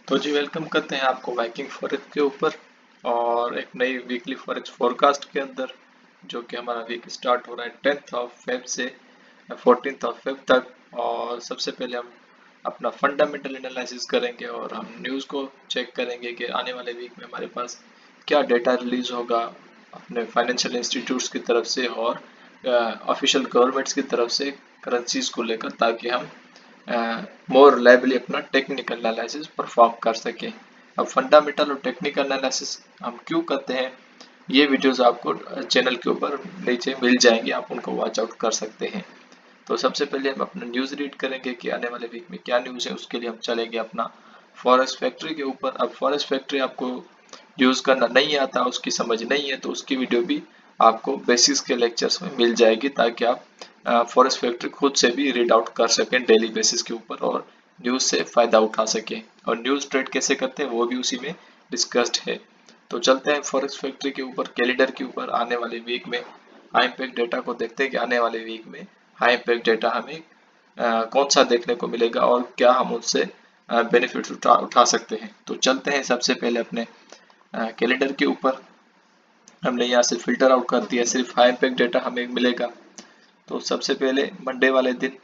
तो जी वेलकम करते हैं आपको वाइकिंग फॉरेक्स के ऊपर और एक नई वीकली फॉरेक्स फोरकास्ट के अंदर, जो कि हमारा वीक स्टार्ट हो रहा है 10th ऑफ फेब से 14th ऑफ फेब तक। और सबसे पहले हम अपना फंडामेंटल एनालिसिस करेंगे और हम न्यूज़ को चेक करेंगे कि आने वाले वीक में हमारे पास क्या डेटा रिलीज होगा अपने फाइनेंशियल इंस्टीट्यूट्स की तरफ से और ऑफिशियल गवर्नमेंट्स की तरफ से करेंसीज को लेकर, ताकि हम मोर रिलायबली अपना टेक्निकल एनालिसिस परफॉर्म कर सकें। अब फंडामेंटल और टेक्निकल एनालिसिस हम क्यों करते हैं, ये वीडियोस आपको चैनल के ऊपर नीचे मिल जाएंगे, आप उनको वॉच आउट कर सकते हैं। तो सबसे पहले हम अपना न्यूज़ रीड करेंगे कि आने वाले वीक में क्या न्यूज़ है। उसके लिए हम चलेंगे अपना फॉरेस्ट फैक्ट्री के ऊपर। अब फॉरेस्ट फैक्ट्री आपको यूज़ करना नहीं आता, उसकी समझ नहीं है, तो उसकी वीडियो भी आपको बेसिक्स के लेक्चर्स में मिल जाएगी, ताकि आप फॉरेस्ट फैक्ट्री खुद से भी रीड आउट कर सकें डेली बेसिस के ऊपर और न्यूज़ से फ़ायदा उठा सकें। और न्यूज़ ट्रेड कैसे करते हैं वो भी उसी में डिस्कस्ड है। तो चलते हैं फॉरेस्ट फैक्ट्री के ऊपर, कैलेंडर के ऊपर। आने वाले वीक में हाई इम्पैक्ट डेटा को देखते हैं कि आने वाले वीक में हाई इम्पैक्ट डेटा हमें कौन सा देखने को मिलेगा और क्या हम उससे बेनिफिट उठा सकते हैं। तो चलते हैं सबसे पहले अपने कैलेंडर के ऊपर। हमने यहाँ से फिल्टर आउट कर दिया, सिर्फ हाई इम्पैक्ट डेटा हमें मिलेगा। तो सबसे पहले मंडे वाले दिन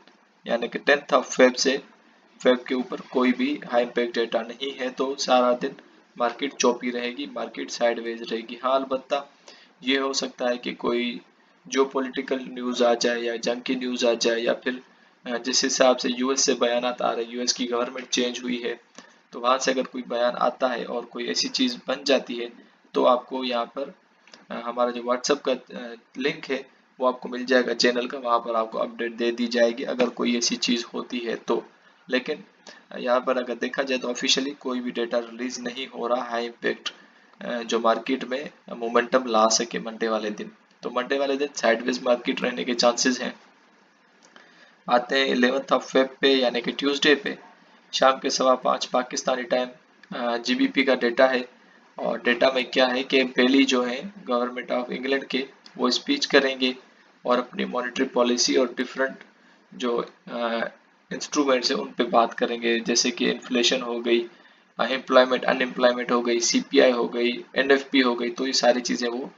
यानी कि 10th ऑफ फेब से फेब के ऊपर कोई भी हाई इम्पैक्ट डेटा नहीं है, तो सारा दिन मार्केट चौपी रहेगी, मार्केट साइडवेज रहेगी। हाँ, अलबत्ता ये हो सकता है कि कोई जो पॉलिटिकल न्यूज़ आ जाए या जंग की न्यूज़ आ जाए, या फिर जिस हिसाब से यूएस से बयानात आ रहे हैं, यूएस की गवर्नमेंट चेंज हुई है, तो वहाँ से अगर कोई बयान आता है और कोई ऐसी चीज़ बन जाती है, तो आपको यहाँ पर हमारा जो व्हाट्सएप का लिंक है वो आपको मिल जाएगा चैनल का, वहाँ पर आपको अपडेट दे दी जाएगी अगर कोई ऐसी चीज़ होती है तो। लेकिन यहाँ पर अगर देखा जाए तो ऑफिशियली कोई भी डेटा रिलीज नहीं हो रहा हाई इम्पैक्ट जो मार्केट में मोमेंटम ला सके मंडे वाले दिन। तो मंडे वाले दिन साइडवेज मार्केट रहने के चांसेस हैं। आते हैं 11th ऑफ फेब पे यानी कि ट्यूसडे पे शाम के 5:15 पाकिस्तानी टाइम जीबीपी का डेटा है। और डेटा में क्या है कि बेली जो है गवर्नमेंट ऑफ इंग्लैंड के, वो स्पीच करेंगे और अपनी मॉनेटरी पॉलिसी और डिफरेंट जो इंस्ट्रूमेंट्स हैं उन पे बात करेंगे, जैसे कि इन्फ्लेशन हो गई, एम्प्लॉयमेंट अनएम्प्लॉयमेंट हो गई, सीपीआई हो गई, एनएफपी हो गई। तो ये सारी चीज़ें वो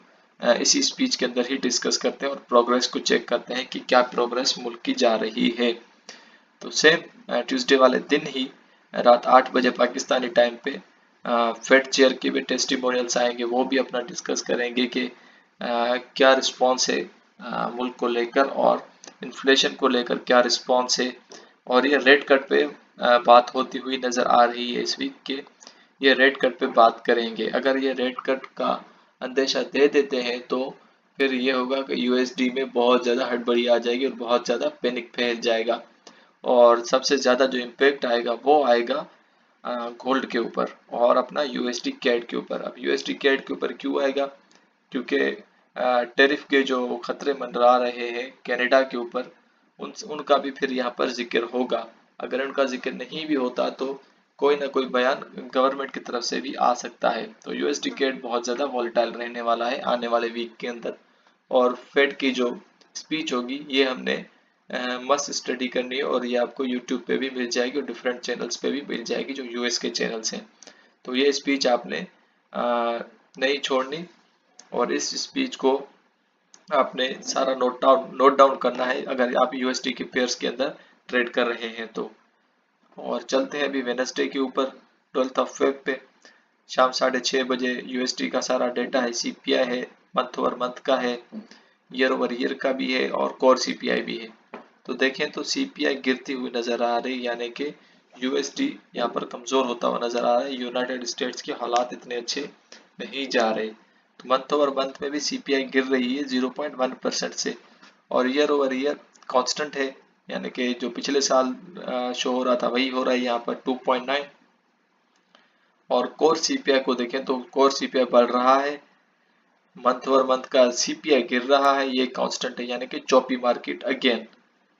इसी स्पीच के अंदर ही डिस्कस करते हैं और प्रोग्रेस को चेक करते हैं कि क्या प्रोग्रेस मुल्क की जा रही है। तो सेम ट्यूसडे वाले दिन ही रात 8 बजे पाकिस्तानी टाइम पे फेड चेयर के भी टेस्टिमोनियल्स आएंगे, वो भी अपना डिस्कस करेंगे कि क्या रिस्पॉन्स है मुल्क को लेकर और इन्फ्लेशन को लेकर क्या रिस्पॉन्स है। और ये रेट कट पे बात होती हुई नज़र आ रही है इस वीक के, ये रेट कट पे बात करेंगे। अगर ये रेट कट का अंदेशा दे देते हैं तो फिर ये होगा कि यूएसडी में बहुत ज़्यादा हड़बड़ी आ जाएगी और बहुत ज़्यादा पैनिक फैल जाएगा। और सबसे ज़्यादा जो इम्पेक्ट आएगा वो आएगा गोल्ड के ऊपर और अपना यूएसडी कैड के ऊपर। अब यूएसडी कैड के ऊपर क्यों आएगा, क्योंकि टैरिफ के जो खतरे मंडरा रहे हैं कनाडा के ऊपर, उनका भी फिर यहाँ पर जिक्र होगा। अगर उनका जिक्र नहीं भी होता तो कोई ना कोई बयान गवर्नमेंट की तरफ से भी आ सकता है। तो यूएसडी कैड बहुत ज़्यादा वॉलेटाइल रहने वाला है आने वाले वीक के अंदर। और फेड की जो स्पीच होगी ये हमने मस्त स्टडी करनी है, और ये आपको यूट्यूब पे भी मिल जाएगी और डिफरेंट चैनल्स पे भी मिल जाएगी जो यूएस के चैनल्स हैं। तो ये स्पीच आपने नहीं छोड़नी, और इस स्पीच को आपने सारा नोट डाउन करना है अगर आप यूएसडी के पेयर्स के अंदर ट्रेड कर रहे हैं तो। और चलते हैं अभी वेनसडे के ऊपर 12th ऑफ फेब पे शाम 6:30 बजे यूएसडी का सारा डेटा है, सीपीआई है, मंथ ओवर मंथ का है, ईयर ओवर ईयर का भी है और कोर सीपीआई भी है। तो देखें तो सीपीआई गिरती हुई नजर आ रही है, यानी कि यूएसडी यहाँ पर कमजोर होता हुआ नजर आ रहा है। यूनाइटेड स्टेट्स के हालात इतने अच्छे नहीं जा रहे। तो मंथ ओवर मंथ में भी सीपीआई गिर रही है 0.1% से, और ईयर ओवर ईयर कांस्टेंट है, यानी कि जो पिछले साल शो हो रहा था वही हो रहा है यहाँ पर 2.9। और कोर सीपीआई को देखें तो कोर सीपीआई बढ़ रहा है, मंथ ओवर मंथ का सीपीआई गिर रहा है, ये कांस्टेंट है, यानी कि choppy market again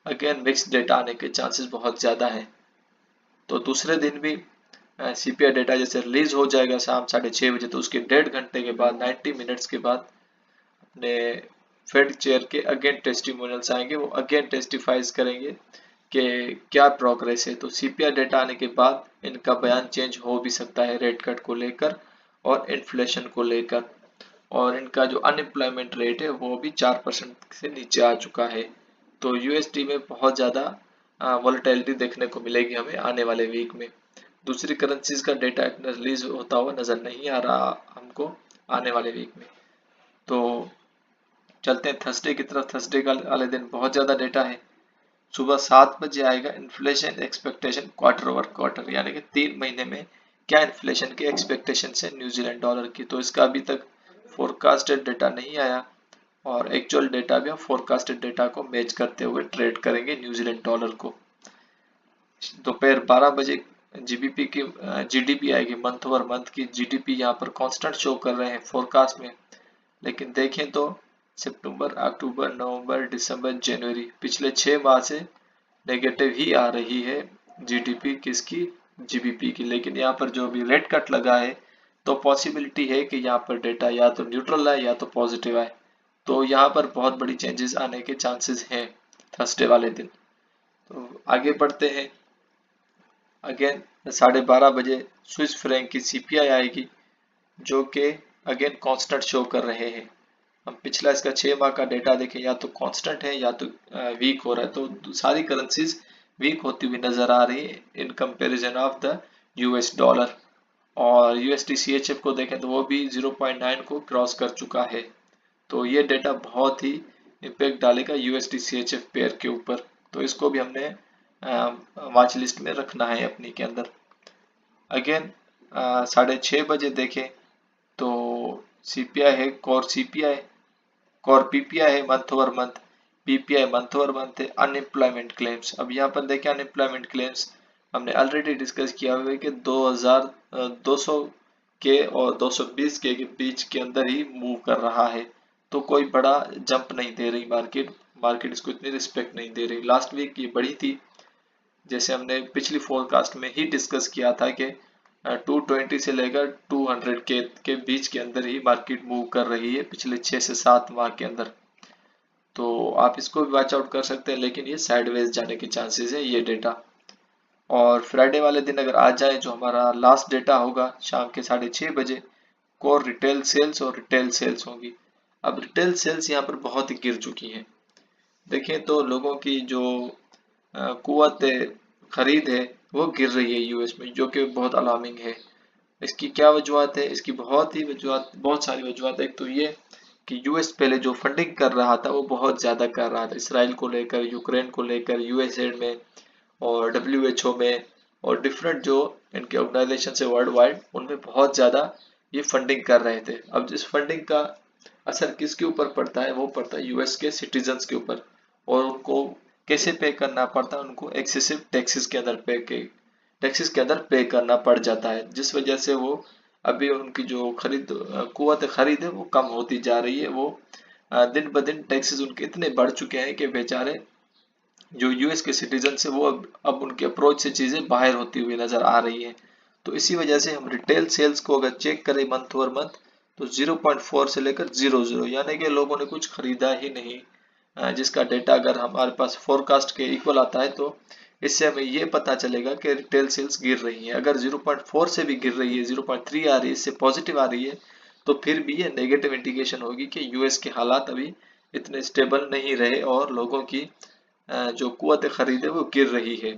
again mix data आने के चांसेस बहुत ज़्यादा हैं। तो दूसरे दिन भी सीपीआई डेटा जैसे रिलीज हो जाएगा शाम 6:30 बजे, तो उसके 1.5 घंटे के बाद 90 मिनट्स के बाद अपने फेड चेयर के अगेन टेस्टिमोनियल्स आएंगे, वो अगेन टेस्टिफाइज करेंगे कि क्या प्रोग्रेस है। तो सीपीआई डेटा आने के बाद इनका बयान चेंज हो भी सकता है रेट कट को लेकर और इन्फ्लेशन को लेकर। और इनका जो अनएम्प्लॉयमेंट रेट है वो भी 4% से नीचे आ चुका है। तो यूएसडी में बहुत ज़्यादा वॉलेटिलिटी देखने को मिलेगी हमें आने वाले वीक में। दूसरी करेंसीज का डेटा इतना रिलीज होता हुआ नज़र नहीं आ रहा हमको आने वाले वीक में। तो चलते हैं थर्सडे की तरफ। थर्सडे का वाले दिन बहुत ज़्यादा डेटा है। सुबह 7 बजे आएगा inflation expectation quarter over quarter, यानी कि 3 महीने में क्या इन्फ्लेशन की एक्सपेक्टेशन है न्यूजीलैंड डॉलर की। तो इसका अभी तक फोरकास्टेड डेटा नहीं आया और एक्चुअल डेटा भी हम फोरकास्टेड डेटा को मैच करते हुए ट्रेड करेंगे न्यूजीलैंड डॉलर को। दोपहर 12 बजे जीबीपी की जीडीपी आएगी, मंथ ओवर मंथ की जीडीपी यहाँ पर कांस्टेंट शो कर रहे हैं फोरकास्ट में। लेकिन देखें तो सितंबर, अक्टूबर, नवंबर, दिसंबर, जनवरी पिछले 6 माह से नेगेटिव ही आ रही है जीडीपी किसकी, जीबीपी की। लेकिन यहाँ पर जो भी रेट कट लगा है तो पॉसिबिलिटी है कि यहाँ पर डेटा या तो न्यूट्रल आए या तो पॉजिटिव आए। तो यहाँ पर बहुत बड़ी चेंजेस आने के चांसेस हैं थर्सडे वाले दिन। तो आगे बढ़ते हैं। अगेन 12:30 बजे स्विस फ्रैंक की सीपीआई आएगी जो कि अगेन कांस्टेंट शो कर रहे हैं। हम पिछला इसका 6 माह का डेटा देखें, या तो कांस्टेंट है या तो वीक हो रहा है। तो सारी करेंसीज वीक होती हुई नजर आ रही है in comparison of the US dollar. और यूएसडी सीएचएफ को देखें तो वो भी 0.9 को क्रॉस कर चुका है। तो ये डेटा बहुत ही इम्पैक्ट डालेगा यूएसडी सीएचएफ पेयर के ऊपर। तो इसको भी हमने वॉच लिस्ट में रखना है अपनी के अंदर। अगेन 6:30 बजे देखें तो सीपीआई है, कोर सीपीआई, कोर पीपीआई है month over month, PPI month over month है। अनएम्प्लॉयमेंट क्लेम्स, अब यहाँ पर देखें अनएम्प्लॉयमेंट क्लेम्स हमने ऑलरेडी डिस्कस किया हुआ है कि 2200 के और 220 के बीच के अंदर ही मूव कर रहा है। तो कोई बड़ा जंप नहीं दे रही मार्केट, मार्केट इसको इतनी रिस्पेक्ट नहीं दे रही। लास्ट वीक ये बढ़ी थी, जैसे हमने पिछली फोरकास्ट में ही डिस्कस किया था कि 220 से लेकर 200 के बीच के अंदर ही मार्केट मूव कर रही है पिछले 6 से 7 माह के अंदर। तो आप इसको भी वॉच आउट कर सकते हैं, लेकिन ये साइडवेज जाने के चांसेस है ये डेटा। और फ्राइडे वाले दिन अगर आ जाए जो हमारा लास्ट डेटा होगा शाम के 6:30 बजे, कोर रिटेल सेल्स और रिटेल सेल्स होंगी। अब रिटेल सेल्स यहाँ पर बहुत ही गिर चुकी हैं। देखें तो लोगों की जो कुव्वत खरीद है वो गिर रही है यूएस में, जो कि बहुत अलार्मिंग है। इसकी क्या वजूहत है? इसकी बहुत सारी वजूहत है। एक तो ये कि यूएस पहले जो फंडिंग कर रहा था वो बहुत ज़्यादा कर रहा था इसराइल को लेकर, यूक्रेन को लेकर, यूएसएड में और डब्ल्यूएचओ में और डिफरेंट जो इनके ऑर्गेनाइजेशन है वर्ल्ड वाइड, उनमें बहुत ज़्यादा ये फंडिंग कर रहे थे। अब जिस फंडिंग का असर किसके ऊपर पड़ता है? वो पड़ता है यूएस के सिटीजन्स के ऊपर। और उनको कैसे पे करना पड़ता है? उनको एक्सेसिव टैक्सेस के अंदर पे करना पड़ जाता है, जिस वजह से वो अभी उनकी जो कुव्वत खरीद है वो कम होती जा रही है। वो दिन ब दिन टैक्सेस उनके इतने बढ़ चुके हैं कि बेचारे जो यूएस के सिटीजन है वो अब उनके अप्रोच से चीज़ें बाहर होती हुई नजर आ रही हैं। तो इसी वजह से हम रिटेल सेल्स को अगर चेक करें मंथ ओवर मंथ, तो 0.4 से लेकर 0.0, यानी कि लोगों ने कुछ खरीदा ही नहीं। जिसका डेटा अगर हमारे पास फोरकास्ट के इक्वल आता है तो इससे हमें ये पता चलेगा कि रिटेल सेल्स गिर रही है। अगर 0.4 से भी गिर रही है, 0.3 आ रही है, इससे पॉजिटिव आ रही है, तो फिर भी ये नेगेटिव इंडिकेशन होगी कि यूएस के हालात अभी इतने स्टेबल नहीं रहे और लोगों की जो कुव्वत खरीद है वो गिर रही है।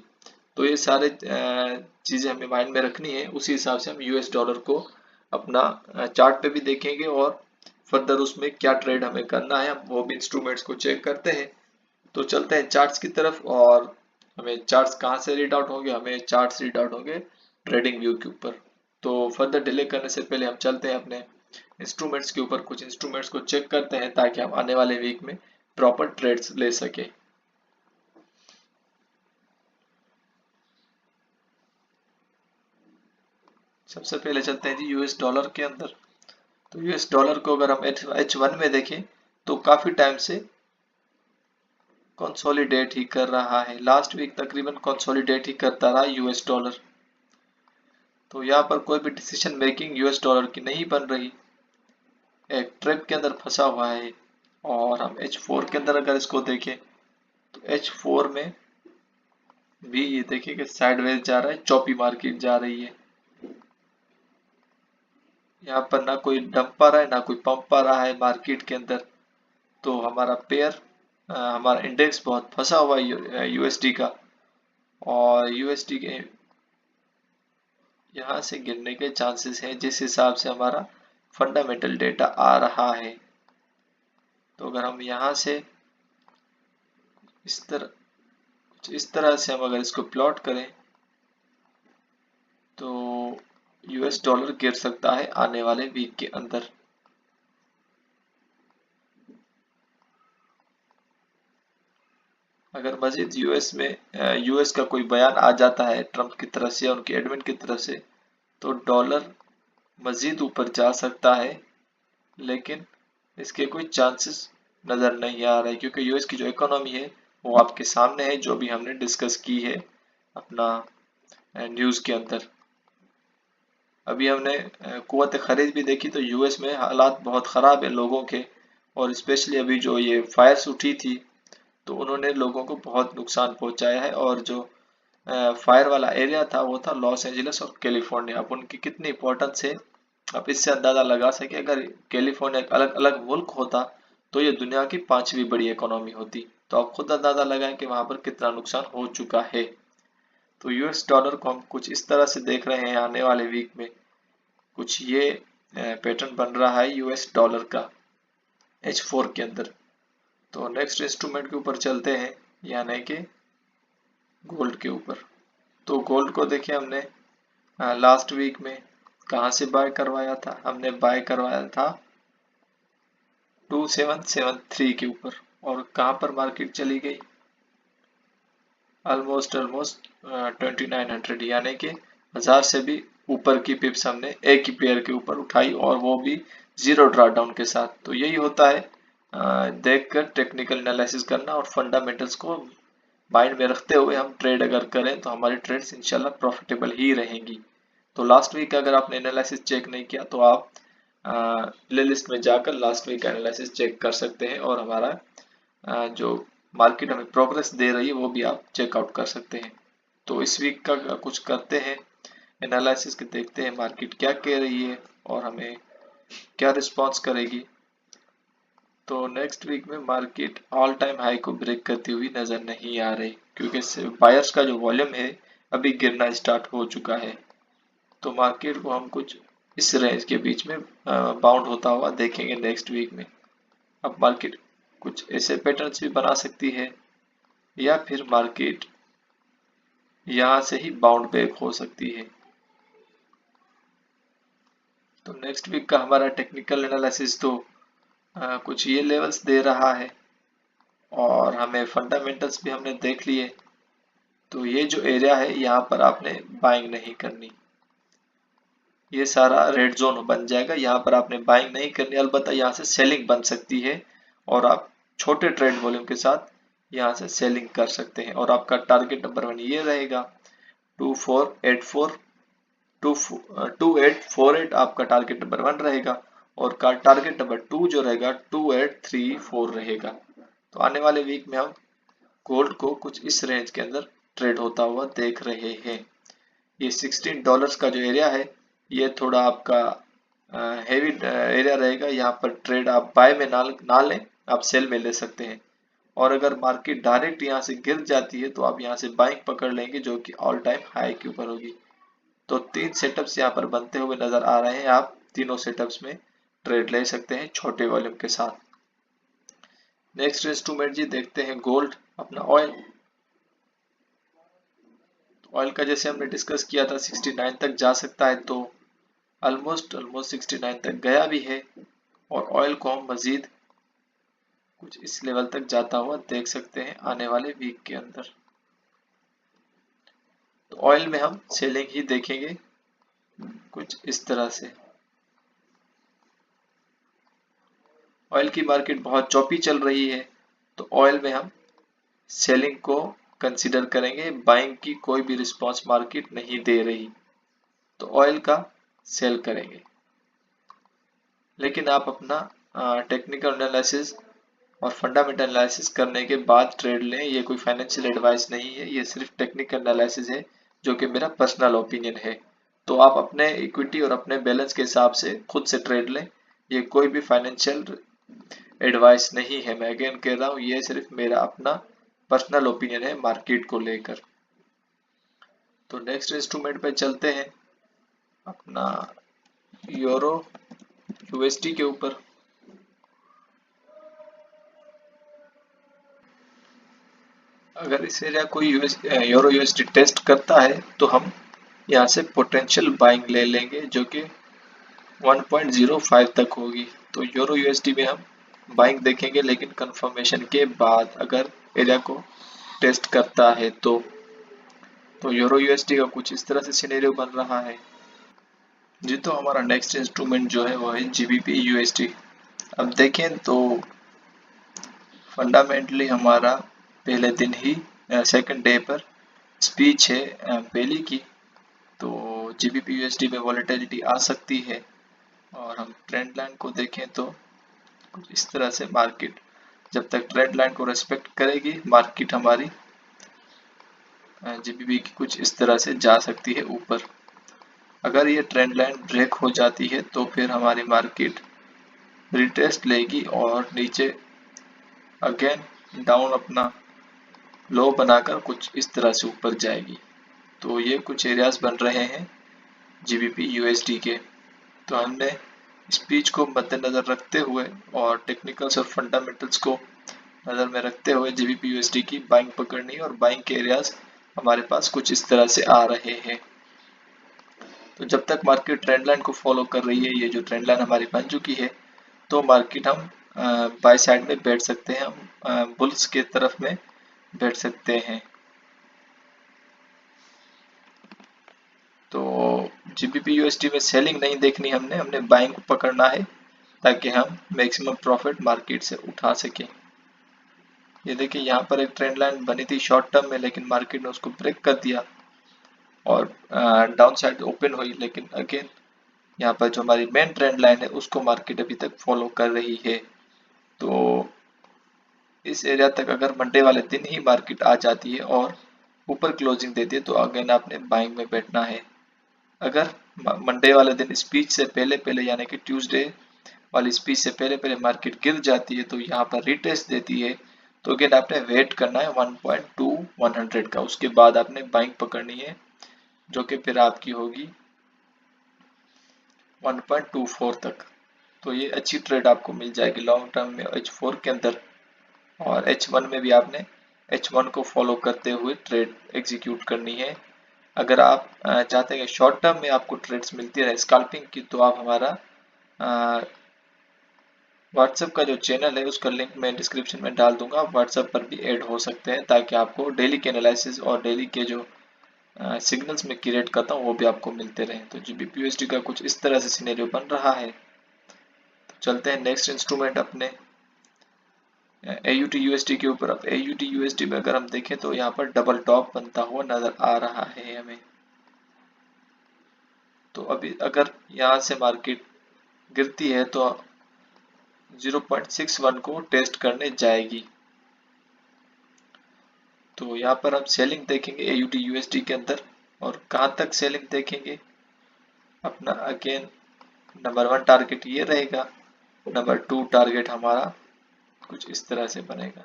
तो ये सारे चीज़ें हमें माइंड में रखनी है। उसी हिसाब से हम यूएस डॉलर को अपना चार्ट पे भी देखेंगे और फर्दर उसमें क्या ट्रेड हमें करना है, हम वो भी इंस्ट्रूमेंट्स को चेक करते हैं। तो चलते हैं चार्ट्स की तरफ। और हमें चार्ट्स कहाँ से रीड आउट होंगे? हमें चार्ट्स रीड आउट होंगे ट्रेडिंग व्यू के ऊपर। तो फर्दर डिले करने से पहले हम चलते हैं अपने इंस्ट्रूमेंट्स के ऊपर, कुछ इंस्ट्रूमेंट्स को चेक करते हैं ताकि हम आने वाले वीक में प्रॉपर ट्रेड्स ले सकें। सबसे पहले चलते हैं जी यूएस डॉलर के अंदर। तो यूएस डॉलर को अगर हम H1 में देखें तो काफी टाइम से कंसोलिडेट ही कर रहा है। लास्ट वीक तकरीबन कंसोलिडेट ही करता रहा यूएस डॉलर। तो यहाँ पर कोई भी डिसीजन मेकिंग यूएस डॉलर की नहीं बन रही, एक ट्रैप के अंदर फंसा हुआ है। और हम H4 के अंदर अगर इसको देखें तो H4 में भी ये देखिए कि साइडवेज जा रहा है, चौपी मार्केट जा रही है। यहाँ पर ना कोई डंप आ रहा है ना कोई पंप आ रहा है मार्केट के अंदर। तो हमारा पेयर हमारा इंडेक्स बहुत फंसा हुआ है यूएसडी का, और यूएसडी के यहाँ से गिरने के चांसेस हैं जिस हिसाब से हमारा फंडामेंटल डेटा आ रहा है। तो अगर हम यहाँ से इस तरह से हम अगर इसको प्लॉट करें तो यूएस डॉलर गिर सकता है आने वाले वीक के अंदर। अगर मजीद यूएस का कोई बयान आ जाता है ट्रंप की तरफ से या उनके एडमिन की तरफ से, तो डॉलर मजीद ऊपर जा सकता है, लेकिन इसके कोई चांसेस नजर नहीं आ रहे क्योंकि यूएस की जो इकोनॉमी है वो आपके सामने है, जो भी हमने डिस्कस की है अपना न्यूज़ के अंदर। अभी हमने कुव्वत खरीद भी देखी तो यूएस में हालात बहुत ख़राब है लोगों के, और स्पेशली अभी जो ये फायर्स उठी थी तो उन्होंने लोगों को बहुत नुकसान पहुंचाया है। और जो फायर वाला एरिया था वो था लॉस एंजलिस और कैलिफोर्निया। अब उनकी कितनी इंपॉर्टेंस है आप इससे अंदाज़ा लगा सके। अगर कैलिफोर्निया एक अलग अलग मुल्क होता तो ये दुनिया की 5वीं बड़ी इकोनॉमी होती। तो आप खुद अंदाज़ा लगाएं कि वहां पर कितना नुकसान हो चुका है। तो यूएस डॉलर को हम कुछ इस तरह से देख रहे हैं आने वाले वीक में। कुछ ये पैटर्न बन रहा है यूएस डॉलर का H4 के अंदर। तो नेक्स्ट इंस्ट्रूमेंट के ऊपर चलते हैं, यानी कि गोल्ड के ऊपर। तो गोल्ड को देखिए हमने लास्ट वीक में कहाँ से बाय करवाया था, हमने बाय करवाया था 2773 के ऊपर, और कहाँ पर मार्केट चली गई ऑलमोस्ट 2900, यानी कि 1000 से भी ऊपर की पिप्स हमने एक ही पेयर के ऊपर उठाई, और वो भी जीरो ड्रॉडाउन के साथ। तो यही होता है देखकर टेक्निकल एनालिसिस करना और फंडामेंटल्स को माइंड में रखते हुए हम ट्रेड अगर करें तो हमारी ट्रेड्स इंशाल्लाह प्रॉफिटेबल ही रहेंगी। तो लास्ट वीक अगर आपने एनालिसिस चेक नहीं किया तो आप प्ले लिस्ट में जाकर लास्ट वीक का एनालिसिस चेक कर सकते हैं, और हमारा जो मार्केट हमें प्रोग्रेस दे रही है वो भी आप चेकआउट कर सकते हैं। तो इस वीक का कुछ करते हैं एनालिसिस के, देखते हैं मार्केट क्या कह रही है और हमें क्या रिस्पॉन्स करेगी। तो नेक्स्ट वीक में मार्केट ऑल टाइम हाई को ब्रेक करती हुई नजर नहीं आ रही क्योंकि बायर्स का जो वॉल्यूम है अभी गिरना स्टार्ट हो चुका है। तो मार्केट को हम कुछ इस रेंज के बीच में बाउंड होता हुआ देखेंगे नेक्स्ट वीक में। अब मार्केट कुछ ऐसे पैटर्न्स भी बना सकती है या फिर मार्केट यहाँ से ही बाउंड बैक हो सकती है। तो नेक्स्ट वीक का हमारा टेक्निकल एनालिसिस तो कुछ ये लेवल्स दे रहा है, और हमें फंडामेंटल्स भी हमने देख लिए। तो ये जो एरिया है यहाँ पर आपने बाइंग नहीं करनी, ये सारा रेड जोन बन जाएगा, यहाँ पर आपने बाइंग नहीं करनी। अलबत्ता यहाँ से सेलिंग बन सकती है और आप छोटे ट्रेड वॉल्यूम के साथ यहाँ से सेलिंग कर सकते हैं, और आपका टारगेट नंबर 1 ये रहेगा 2484 2848 आपका टारगेट नंबर 1 रहेगा, और का टारगेट नंबर 2 जो रहेगा 2834 रहेगा। तो आने वाले वीक में हम गोल्ड को कुछ इस रेंज के अंदर ट्रेड होता हुआ देख रहे हैं। ये $16 का जो एरिया है ये थोड़ा आपका हेवी एरिया रहेगा, यहाँ पर ट्रेड आप बाय में ना लें, आप सेल में ले सकते हैं। और अगर मार्केट डायरेक्ट यहाँ से गिर जाती है तो आप यहाँ से बाइंग पकड़ लेंगे जो कि ऑल टाइम हाई के ऊपर होगी। तो 3 सेटअप्स यहाँ पर बनते हुए नजर आ रहे हैं, आप तीनों सेटअप्स में ट्रेड ले सकते हैं छोटे वॉल्यूम के साथ। नेक्स्ट इंस्ट्रूमेंट जी देखते हैं गोल्ड, अपना ऑयल। ऑयल का जैसे हमने डिस्कस किया था 69 तक जा सकता है, तो ऑलमोस्ट 69 तक गया भी है, और ऑयल को हम मजीद कुछ इस लेवल तक जाता हुआ देख सकते हैं आने वाले वीक के अंदर। तो ऑयल में हम सेलिंग ही देखेंगे कुछ इस तरह से। ऑयल की मार्केट बहुत चौपी चल रही है, तो ऑयल में हम सेलिंग को कंसीडर करेंगे, बाइंग की कोई भी रिस्पांस मार्केट नहीं दे रही तो ऑयल का सेल करेंगे। लेकिन आप अपना टेक्निकल एनालिसिस और फंडामेंटल एनालिसिस करने के बाद ट्रेड लें। ये कोई फाइनेंशियल एडवाइस नहीं है, ये सिर्फ टेक्निकल एनालिसिस है जो कि मेरा पर्सनल ओपिनियन है। तो आप अपने इक्विटी और अपने बैलेंस के हिसाब से खुद से ट्रेड लें। ये कोई भी फाइनेंशियल एडवाइस नहीं है। मैं अगेन कह रहा हूँ, ये सिर्फ मेरा अपना पर्सनल ओपिनियन है मार्केट को लेकर। तो नेक्स्ट इंस्ट्रूमेंट पे चलते हैं, अपना यूरो यूएसडी के ऊपर। अगर इस एरिया कोई यूरो यूएसडी टेस्ट करता है तो हम यहाँ से पोटेंशियल बाइंग ले लेंगे जो कि 1.05 तक होगी। तो यूरो यूएसडी में हम बाइंग देखेंगे, लेकिन कंफर्मेशन के बाद अगर एरिया को टेस्ट करता है तो यूरो यूएसडी का कुछ इस तरह से सिनेरियो बन रहा है जी। तो हमारा नेक्स्ट इंस्ट्रूमेंट जो है वो है जीबीपी यूएसडी। अब देखें तो फंडामेंटली हमारा पहले दिन ही सेकंड डे पर स्पीच है पहली की, तो जीबीपी यूएसडी में वॉलेटिलिटी आ सकती है। और हम ट्रेंड लाइन को देखें तो कुछ इस तरह से मार्केट जब तक ट्रेंड लाइन को रेस्पेक्ट करेगी, मार्केट हमारी जीबीपी की कुछ इस तरह से जा सकती है ऊपर। अगर ये ट्रेंड लाइन ब्रेक हो जाती है तो फिर हमारी मार्केट रिटेस्ट लेगी और नीचे अगेन डाउन अपना लो बनाकर कुछ इस तरह से ऊपर जाएगी। तो ये कुछ एरियाज बन रहे हैं जीबीपी यूएसडी के। तो हमने स्पीच को मद्देनजर रखते हुए और टेक्निकल्स और फंडामेंटल्स को नज़र में रखते हुए जीबीपी यूएसडी की बाइंग पकड़नी, और बाइंग के एरियाज हमारे पास कुछ इस तरह से आ रहे हैं। तो जब तक मार्केट ट्रेंड लाइन को फॉलो कर रही है, ये जो ट्रेंड लाइन हमारी बन चुकी है, तो मार्केट हम बाय साइड में बैठ सकते हैं, हम बुल्स के तरफ में बैठ सकते हैं। तो जीबीपी यूएसडी में सेलिंग नहीं देखनी, हमने बाइंग को पकड़ना है ताकि हम मैक्सिमम प्रॉफिट मार्केट से उठा सकें। ये देखिए यहाँ पर एक ट्रेंड लाइन बनी थी शॉर्ट टर्म में, लेकिन मार्केट ने उसको ब्रेक कर दिया और डाउन साइड ओपन हुई। लेकिन अगेन यहाँ पर जो हमारी मेन ट्रेंड लाइन है उसको मार्केट अभी तक फॉलो कर रही है। तो इस एरिया तक अगर मंडे वाले दिन ही मार्केट आ जाती है और ऊपर क्लोजिंग देती है तो अगेन आपने बाइंग में बैठना है। अगर मंडे वाले दिन स्पीच से पहले पहले यानी कि ट्यूसडे वाली स्पीच से पहले पहले मार्केट गिर जाती है तो यहाँ पर रिटेस्ट देती है, तो अगेन आपने वेट करना है 1.2100 का। उसके बाद आपने बाइंग पकड़नी है जो कि फिर आपकी होगी 1.24 तक। तो ये अच्छी ट्रेड आपको मिल जाएगी लॉन्ग टर्म में H4 के अंदर। और H1 में भी आपने H1 को फॉलो करते हुए ट्रेड एग्जीक्यूट करनी है। अगर आप चाहते हैं कि शॉर्ट टर्म में आपको ट्रेड्स मिलती रहे स्कैल्पिंग की, तो आप हमारा व्हाट्सएप का जो चैनल है उसका लिंक मैं डिस्क्रिप्शन में डाल दूंगा। आप व्हाट्सएप पर भी ऐड हो सकते हैं ताकि आपको डेली के एनालिसिस और डेली के जो सिग्नल्स में क्रिएट करता हूँ वो भी आपको मिलते रहे। तो जीबीपी यूएसडी का कुछ इस तरह से सिनेरियो बन रहा है। तो चलते हैं नेक्स्ट इंस्ट्रूमेंट अपने AUD USD के ऊपर। अब AUD USD में अगर हम देखें तो यहाँ पर डबल टॉप बनता हुआ नजर आ रहा है हमें। तो अभी अगर यहाँ से मार्केट गिरती है तो 0.61 को टेस्ट करने जाएगी। तो यहाँ पर हम सेलिंग देखेंगे AUD USD के अंदर, और कहाँ तक सेलिंग देखेंगे अपना अगेन नंबर 1 टारगेट ये रहेगा, नंबर 2 टारगेट हमारा कुछ इस तरह से बनेगा।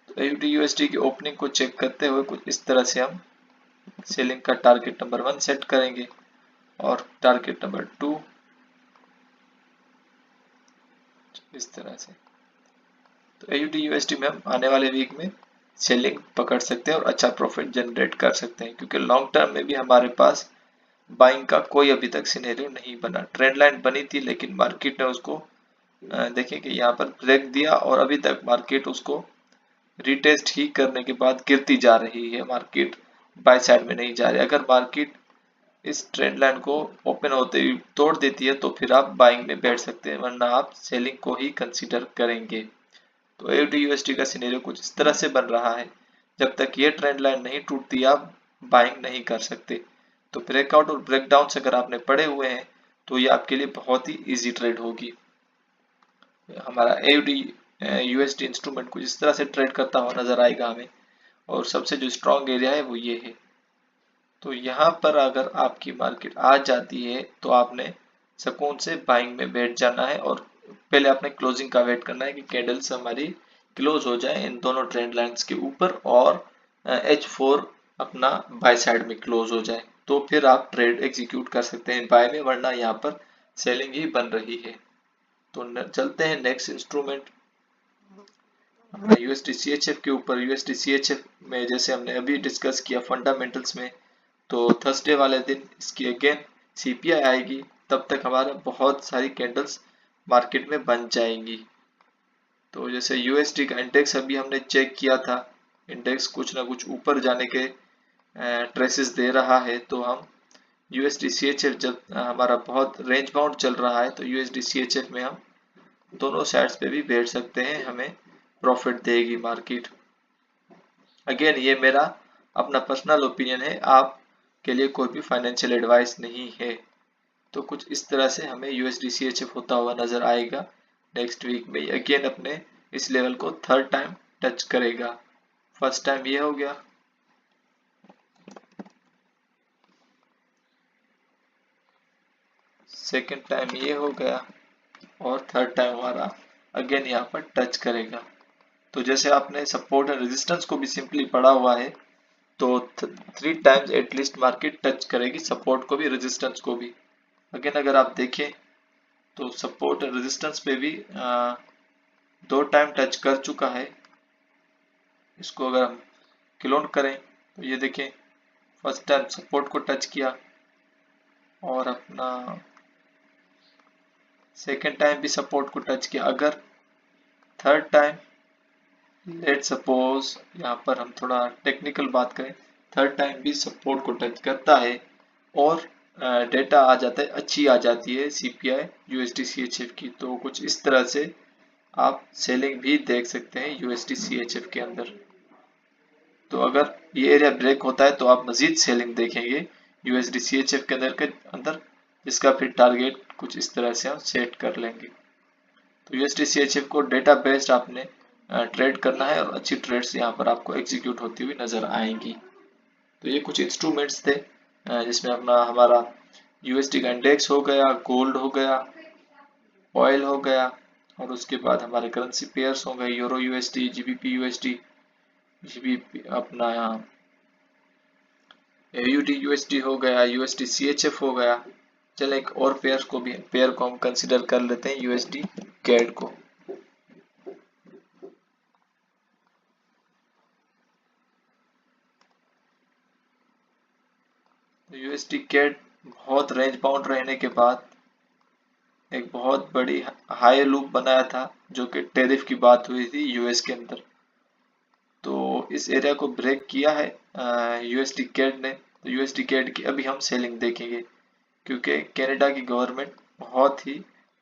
तो AUD USD की ओपनिंग को चेक करते हुए कुछ इस तरह से हम सेलिंग का टारगेट नंबर 1 सेट करेंगे और टारगेट नंबर 2 इस तरह से। तो AUD USD में हम आने वाले वीक में सेलिंग पकड़ सकते हैं और अच्छा प्रॉफिट जनरेट कर सकते हैं, क्योंकि लॉन्ग टर्म में भी हमारे पास बाइंग का कोई अभी तक सिनेरियो नहीं बना। ट्रेंड लाइन बनी थी लेकिन मार्केट ने उसको देखिए कि यहाँ पर ब्रेक दिया और अभी तक मार्केट उसको रिटेस्ट ही करने के बाद गिरती जा रही है। मार्केट बाय साइड में नहीं जा रही। अगर मार्केट इस ट्रेंड लाइन को ओपन होते ही तोड़ देती है तो फिर आप बाइंग में बैठ सकते हैं, वरना आप सेलिंग को ही कंसीडर करेंगे। तो AUD USD का सिनेरियो कुछ इस तरह से बन रहा है। जब तक ये ट्रेंड लाइन नहीं टूटती आप बाइंग नहीं कर सकते। तो ब्रेकआउट और ब्रेकडाउन अगर आपने पड़े हुए हैं तो ये आपके लिए बहुत ही इजी ट्रेड होगी। हमारा AUD यूएसडी इंस्ट्रूमेंट कुछ इस तरह से ट्रेड करता हुआ नजर आएगा हमें, और सबसे जो स्ट्रॉन्ग एरिया है वो ये है। तो यहाँ पर अगर आपकी मार्केट आ जाती है तो आपने सुकून से बाइंग में बैठ जाना है, और पहले आपने क्लोजिंग का वेट करना है कि कैंडल्स हमारी क्लोज हो जाए इन दोनों ट्रेंड लाइंस के ऊपर, और H4 अपना बाय साइड में क्लोज हो जाए, तो फिर आप ट्रेड एग्जीक्यूट कर सकते हैं बाय में, वरना यहाँ पर सेलिंग ही बन रही है। तो चलते हैं नेक्स्ट इंस्ट्रूमेंट अपना यूएसडी सीएचएफ के ऊपर। यूएसडी सीएचएफ में जैसे हमने अभी डिस्कस किया फंडामेंटल्स में, तो थर्सडे वाले दिन इसकी अगेन सीपीआई आएगी, तब तक हमारा बहुत सारी कैंडल्स मार्केट में बन जाएंगी। तो जैसे यूएसडी का इंडेक्स अभी हमने चेक किया था, इंडेक्स कुछ ना कुछ ऊपर जाने के ट्रेसेस दे रहा है, तो हम यूएसडी सीएचएफ जब हमारा बहुत रेंज बाउंड चल रहा है तो यूएसडी सीएचएफ में हम दोनों साइड्स पे भी बैठ सकते हैं, हमें प्रॉफिट देगी मार्केट। अगेन ये मेरा अपना पर्सनल ओपिनियन है, आपके लिए कोई भी फाइनेंशियल एडवाइस नहीं है। तो कुछ इस तरह से हमें यूएसडी सीएचएफ होता हुआ नजर आएगा नेक्स्ट वीक में। अगेन अपने इस लेवल को थर्ड टाइम टच करेगा। फर्स्ट टाइम ये हो गया, सेकेंड टाइम ये हो गया, और थर्ड टाइम हमारा अगेन यहाँ पर टच करेगा। तो जैसे आपने सपोर्ट एंड रेजिस्टेंस को भी सिंपली पढ़ा हुआ है, तो 3 टाइम्स एटलीस्ट मार्केट टच करेगी सपोर्ट को भी रेजिस्टेंस को भी। अगेन अगर आप देखें तो सपोर्ट एंड रेजिस्टेंस पे भी 2 टाइम टच कर चुका है। इसको अगर हम क्लोन करें तो ये देखें, फर्स्ट टाइम सपोर्ट को टच किया, और अपना सेकेंड टाइम भी सपोर्ट को टच किया। अगर थर्ड टाइम लेट सपोज यहाँ पर हम थोड़ा टेक्निकल बात करें, थर्ड टाइम भी सपोर्ट को टच करता है और डेटा आ जाता है, अच्छी आ जाती है सीपीआई यूएसडी सीएचएफ की, तो कुछ इस तरह से आप सेलिंग भी देख सकते हैं यूएसडी सीएचएफ के अंदर। तो अगर ये एरिया ब्रेक होता है तो आप मजीद सेलिंग देखेंगे यूएसडी सीएचएफ के अंदर, जिसका फिर टारगेट कुछ इस तरह से हम सेट कर लेंगे। तो यूएसडी सीएचएफ को डेटा बेस्ड आपने ट्रेड करना है, और अच्छी ट्रेड्स यहाँ पर आपको एग्जीक्यूट होती हुई नजर आएंगी। तो ये कुछ इंस्ट्रूमेंट्स थे जिसमें अपना हमारा यूएसडी का इंडेक्स हो गया, गोल्ड हो गया, ऑयल हो गया, और उसके बाद हमारे करेंसी पेयर्स हो गए, euro USD, GBP USD, GBP अपना एयूडी यूएसडी हो गया, यूएसडी सीएचएफ हो गया। चल एक और पेयर को हम कंसिडर कर लेते हैं, यूएसडी कैड को। यूएसडी कैड बहुत रेंज बाउंड रहने के बाद एक बहुत बड़ी हाई लूप बनाया था, जो कि टेरिफ की बात हुई थी यूएस के अंदर। तो इस एरिया को ब्रेक किया है यूएसडी कैड ने। तो यूएसडी कैड की अभी हम सेलिंग देखेंगे, क्योंकि कनाडा की गवर्नमेंट बहुत ही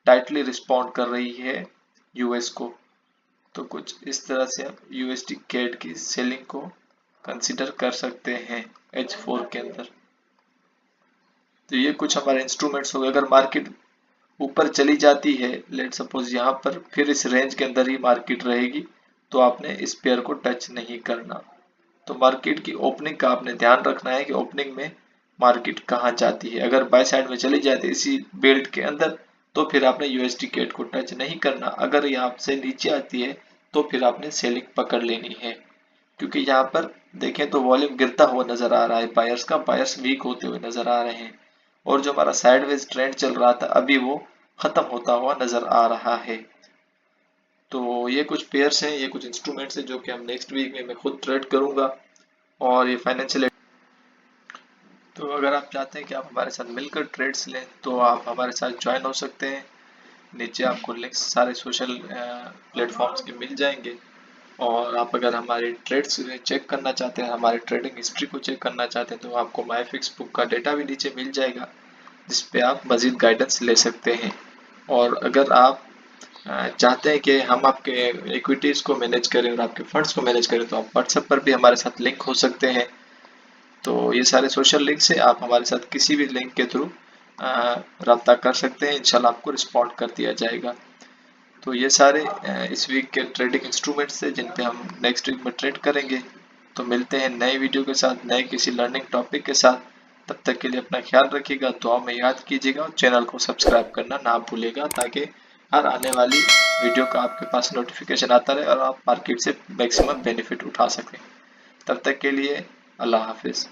टाइटली रिस्पॉन्ड कर रही है यूएस को। तो कुछ इस तरह से हम यूएसडी कैड की सेलिंग को कंसिडर कर सकते हैं H4 के अंदर। तो ये कुछ हमारे इंस्ट्रूमेंट्स हो गए। अगर मार्केट ऊपर चली जाती है, लेट सपोज यहाँ पर फिर इस रेंज के अंदर ही मार्केट रहेगी, तो आपने इस पेयर को टच नहीं करना। तो मार्केट की ओपनिंग का आपने ध्यान रखना है कि ओपनिंग में मार्केट कहाँ जाती है। अगर बाय साइड में चली जाती है इसी बेल्ट के अंदर, तो फिर आपने यूएसडी कैड को टच नहीं करना। अगर यहाँ से नीचे आती है तो फिर आपने सेलिंग पकड़ लेनी है, क्योंकि यहाँ पर देखें तो वॉल्यूम गिरता हुआ नजर आ रहा है बायर्स का, बायर्स वीक होते हुए नजर आ रहे हैं, और जो हमारा साइडवेज ट्रेंड चल रहा था अभी वो खत्म होता हुआ नजर आ रहा है। तो ये कुछ पेयर्स हैं, ये कुछ इंस्ट्रूमेंट्स हैं जो कि हम नेक्स्ट वीक में मैं खुद ट्रेड करूंगा, और ये फाइनेंशियल। तो अगर आप चाहते हैं कि आप हमारे साथ मिलकर ट्रेड्स लें तो आप हमारे साथ ज्वाइन हो सकते हैं। नीचे आपको लिंक्स सारे सोशल प्लेटफॉर्म्स के मिल जाएंगे, और आप अगर हमारे ट्रेड्स चेक करना चाहते हैं, हमारे ट्रेडिंग हिस्ट्री को चेक करना चाहते हैं, तो आपको माईफिक्स बुक का डेटा भी नीचे मिल जाएगा, जिस पे आप मजीद गाइडेंस ले सकते हैं। और अगर आप चाहते हैं कि हम आपके इक्विटीज़ को मैनेज करें और आपके फंड्स को मैनेज करें, तो आप व्हाट्सएप पर भी हमारे साथ लिंक हो सकते हैं। तो ये सारे सोशल लिंक से आप हमारे साथ किसी भी लिंक के थ्रू रब्ता कर सकते हैं, इंशाल्लाह आपको रिस्पॉन्ड कर दिया जाएगा। तो ये सारे इस वीक के ट्रेडिंग इंस्ट्रूमेंट्स थे जिन पे हम नेक्स्ट वीक में ट्रेड करेंगे। तो मिलते हैं नए वीडियो के साथ, नए किसी लर्निंग टॉपिक के साथ। तब तक के लिए अपना ख्याल रखिएगा, दुआ में याद कीजिएगा और चैनल को सब्सक्राइब करना ना भूलिएगा, ताकि हर आने वाली वीडियो का आपके पास नोटिफिकेशन आता रहे और आप मार्केट से मैक्सिमम बेनिफिट उठा सकें। तब तक के लिए अल्लाह हाफिज़।